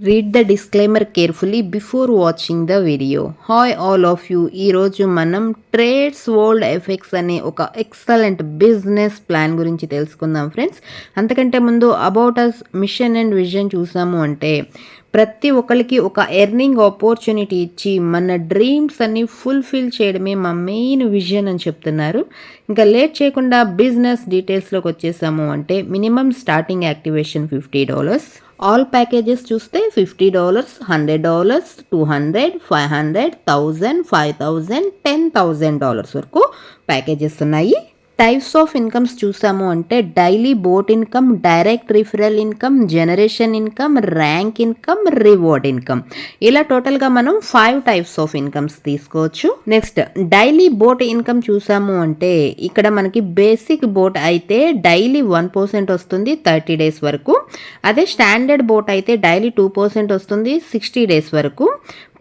Read the disclaimer carefully before watching the video. Hi all of you. ఈరోజు మనం trades world effects అనే ఒక excellent business plan గురించి తెలుసుకుందాం ఫ్రెండ్స్. అంతకంటే ముందు about us mission and vision చూసాము అంటే ప్రతి ఒక్కరికి ఒక ఎర్నింగ్ ఆపర్చునిటీ ఇచ్చి మన డ్రీమ్స్ అన్ని ఫుల్ఫిల్ చేయడమే మా మెయిన్ విజన్ అని చెప్తున్నారు. ఇంకా లేట్ చేయకుండా బిజినెస్ డీటెయిల్స్లోకి వచ్చేసాము అంటే minimum starting activation $50. All packages చూస్తే $50, $100, $200, $500, $1000, $5000, $10,000 వరకు ప్యాకేజెస్ ఉన్నాయి. టైప్స్ ఆఫ్ ఇన్కమ్స్ చూసాము అంటే daily boat income, direct referral income, generation income, rank income, reward income, ఇలా టోటల్గా మనం 5 టైప్స్ ఆఫ్ ఇన్కమ్స్ తీసుకోవచ్చు. నెక్స్ట్ డైలీ బోట్ ఇన్కమ్ చూసాము అంటే ఇక్కడ మనకి బేసిక్ బోట్ అయితే డైలీ 1% వస్తుంది 30 డేస్ వరకు. అదే స్టాండర్డ్ బోట్ అయితే డైలీ 2% వస్తుంది 60 డేస్ వరకు.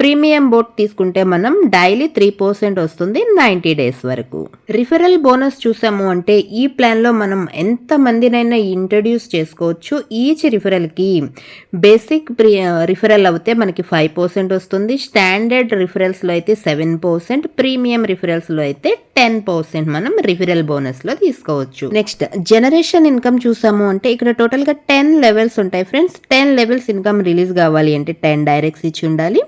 ప్రీమియం బోట్ తీసుకుంటే మనం డైలీ 3% వస్తుంది 90 డేస్ వరకు. రిఫరల్ బోనస్ చూసాము అంటే ఈ ప్లాన్లో మనం ఎంత మందినైనా ఇంట్రడ్యూస్ చేసుకోవచ్చు. ఈచ్ రిఫరల్కి బేసిక్ రిఫరల్ అయితే మనకి 5% వస్తుంది, స్టాండర్డ్ రిఫరల్స్లో అయితే 7%, ప్రీమియం రిఫరల్స్లో అయితే 10% మనం రిఫరల్ బోనస్లో తీసుకోవచ్చు. నెక్స్ట్ జనరేషన్ ఇన్కమ్ చూసాము అంటే ఇక్కడ టోటల్గా 10 లెవెల్స్ ఉంటాయి ఫ్రెండ్స్. 10 లెవెల్స్ ఇన్కమ్ రిలీజ్ కావాలి అంటే 10 డైరెక్ట్స్ ఇచ్చి ఉండాలి.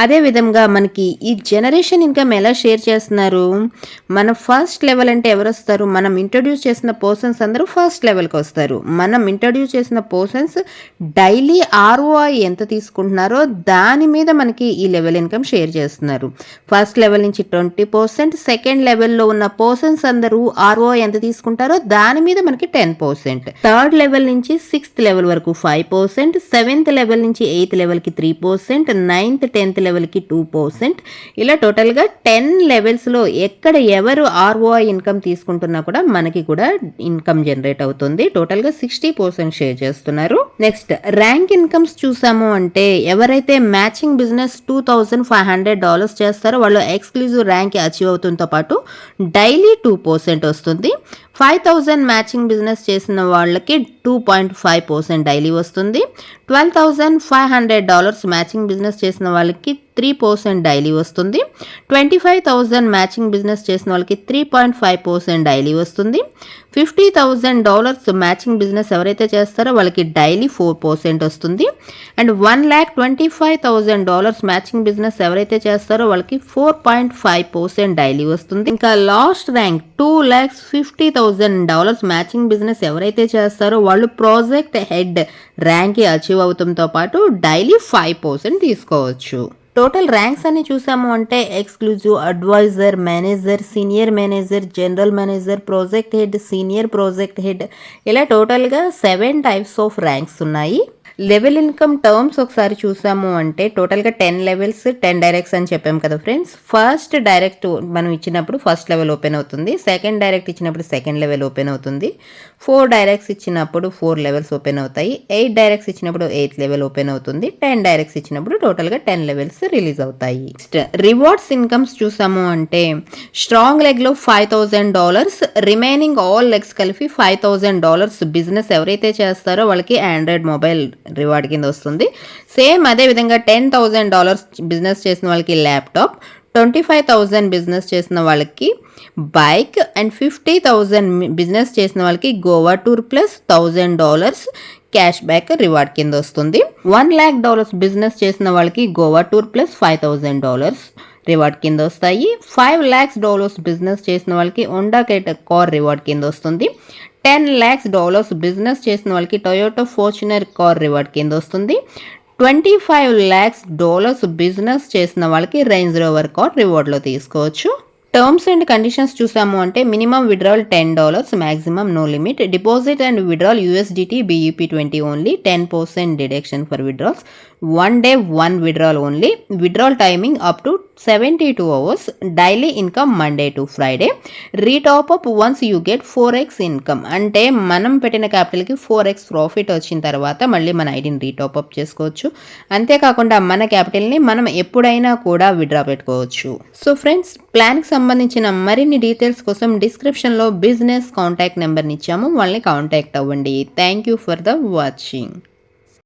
అదే విధంగా మనకి ఈ జనరేషన్ ఇన్కమ్ ఎలా షేర్ చేస్తున్నారు, మన ఫస్ట్ లెవెల్ అంటే ఎవరు వస్తారు, మనం ఇంట్రడ్యూస్ చేసిన పర్సన్స్ అందరూ ఫస్ట్ లెవెల్కి వస్తారు. మనం ఇంట్రడ్యూస్ చేసిన పర్సన్స్ డైలీ ROI ఎంత తీసుకుంటున్నారో దాని మీద మనకి ఈ లెవెల్ ఇన్కమ్ షేర్ చేస్తున్నారు. ఫస్ట్ లెవెల్ నుంచి 20%, సెకండ్ లెవెల్లో ఉన్న పర్సన్స్ అందరూ ROI ఎంత తీసుకుంటారో దాని మీద మనకి 10%, థర్డ్ లెవెల్ నుంచి 6th లెవెల్ వరకు 5%, 7th లెవెల్ నుంచి 8th లెవెల్కి 3%, 9th 10th లెవెల్కి 2%, ఇలా టోటల్గా 10 లెవెల్స్లో ఎక్కడ ఎవరు ROI ఇన్కమ్ తీసుకుంటున్నా కూడా మనకి కూడా ఇన్కమ్ జనరేట్ అవుతుంది. టోటల్గా 60% షేర్ చేస్తున్నారు. నెక్స్ట్ ర్యాంక్ ఇన్కమ్స్ చూసాము అంటే ఎవరైతే మ్యాచింగ్ బిజినెస్ $2,500 చేస్తారో వాళ్ళు ఎక్స్క్లూజివ్ ర్యాంక్ అచీవ్ అవుతుంతో పాటు డైలీ 2% వస్తుంది. 5,000 మ్యాచింగ్ బిజినెస్ చేసిన వాళ్ళకి 2.5% డైలీ వస్తుంది. $12,500 మ్యాచింగ్ బిజినెస్ చేసిన వాళ్ళకి 3% డైలీ వస్తుంది. 25,000 మ్యాచింగ్ బిజినెస్ చేసిన వాళ్ళకి 3.5% డైలీ వస్తుంది. $50,000 మ్యాచింగ్ బిజినెస్ ఎవరైతే చేస్తారో వాళ్ళకి డైలీ 4% వస్తుంది. అండ్ $1,25,000 మ్యాచింగ్ బిజినెస్ ఎవరైతే చేస్తారో వాళ్ళకి 4.5% డైలీ వస్తుంది. ఇంకా లాస్ట్ ర్యాంక్ $2,50,000 మ్యాచింగ్ బిజినెస్ ఎవరైతే చేస్తారో వాళ్ళు ప్రాజెక్ట్ హెడ్ ర్యాంక్ అచీవ్ అవుతంతో పాటు డైలీ 5% తీసుకోవచ్చు. టోటల్ ర్యాంక్స్ అని చూసాము అంటే exclusive, adviser, manager, senior manager, general manager, project head, senior project head, ఇలా టోటల్గా 7 టైప్స్ ఆఫ్ ర్యాంక్స్ ఉన్నాయి. లెవెల్ ఇన్కమ్ టర్మ్స్ ఒకసారి చూసాము అంటే టోటల్గా 10 లెవెల్స్ 10 డైరెక్ట్స్ అని చెప్పాము కదా ఫ్రెండ్స్. ఫస్ట్ డైరెక్ట్ మనం ఇచ్చినప్పుడు ఫస్ట్ లెవెల్ ఓపెన్ అవుతుంది, సెకండ్ డైరెక్ట్ ఇచ్చినప్పుడు సెకండ్ లెవెల్ ఓపెన్ అవుతుంది, 4 డైరెక్ట్స్ ఇచ్చినప్పుడు 4 లెవెల్స్ ఓపెన్ అవుతాయి, 8 డైరెక్ట్స్ ఇచ్చినప్పుడు 8th లెవెల్ ఓపెన్ అవుతుంది, 10 డైరెక్ట్స్ ఇచ్చినప్పుడు టోటల్గా 10 లెవెల్స్ రిలీజ్ అవుతాయి. రివార్డ్స్ ఇన్కమ్స్ చూసాము అంటే స్ట్రాంగ్ లెగ్లో $5,000, రిమైనింగ్ ఆల్ లెగ్స్ కలిపి $5,000 బిజినెస్ ఎవరైతే చేస్తారో వాళ్ళకి ఆండ్రాయిడ్ మొబైల్ రివార్డ్ కింద వస్తుంది. సేమ్ అదే విధంగా $10,000 బిజినెస్ చేసిన వాళ్ళకి ల్యాప్టాప్, 25,000 బిజినెస్ చేసిన వాళ్ళకి బైక్, అండ్ 50,000 బిజినెస్ చేసిన వాళ్ళకి Goa tour plus $1,000 cash back reward కింద వస్తుంది. $1,00,000 బిజినెస్ చేసిన వాళ్ళకి గోవా టూర్ ప్లస్ $5,000 రివార్డ్ కింద వస్తాయి. $5,00,000 బిజినెస్ చేసిన వాళ్ళకి హోండా కార్ రివార్డ్ కింద వస్తుంది. $10,00,000 బిజినెస్ చేసిన వాళ్ళకి టొయోటా ఫార్చునర్ కార్ రివార్డ్ కింద వస్తుంది. $25,00,000 బిజినెస్ చేసిన వాళ్ళకి రేంజ్ రోవర్ కార్ రివార్డ్లో తీసుకోవచ్చు. టర్మ్స్ అండ్ కండిషన్స్ చూసాము అంటే minimum withdrawal $10, maximum no limit. Deposit and withdrawal USDT BUP20 only, 10% deduction for withdrawals, 1 day 1 withdrawal only. Withdrawal timing up to 72 hours. Daily income Monday to Friday. Retop up once you get 4x income. అంటే మనం పెట్టిన క్యాపిటల్కి 4x profit వచ్చిన తర్వాత మళ్ళీ మన ఐడిని రీటాప్ up చేసుకోవచ్చు. అంతేకాకుండా మన క్యాపిటల్ని మనం ఎప్పుడైనా కూడా విడ్రా పెట్టుకోవచ్చు. సో ఫ్రెండ్స్, ప్లాన్కి సంబంధించిన మరిన్ని డీటెయిల్స్ కోసం డిస్క్రిప్షన్లో బిజినెస్ కాంటాక్ట్ నెంబర్ని ఇచ్చాము, వాళ్ళని కాంటాక్ట్ అవ్వండి. Thank you for the watching.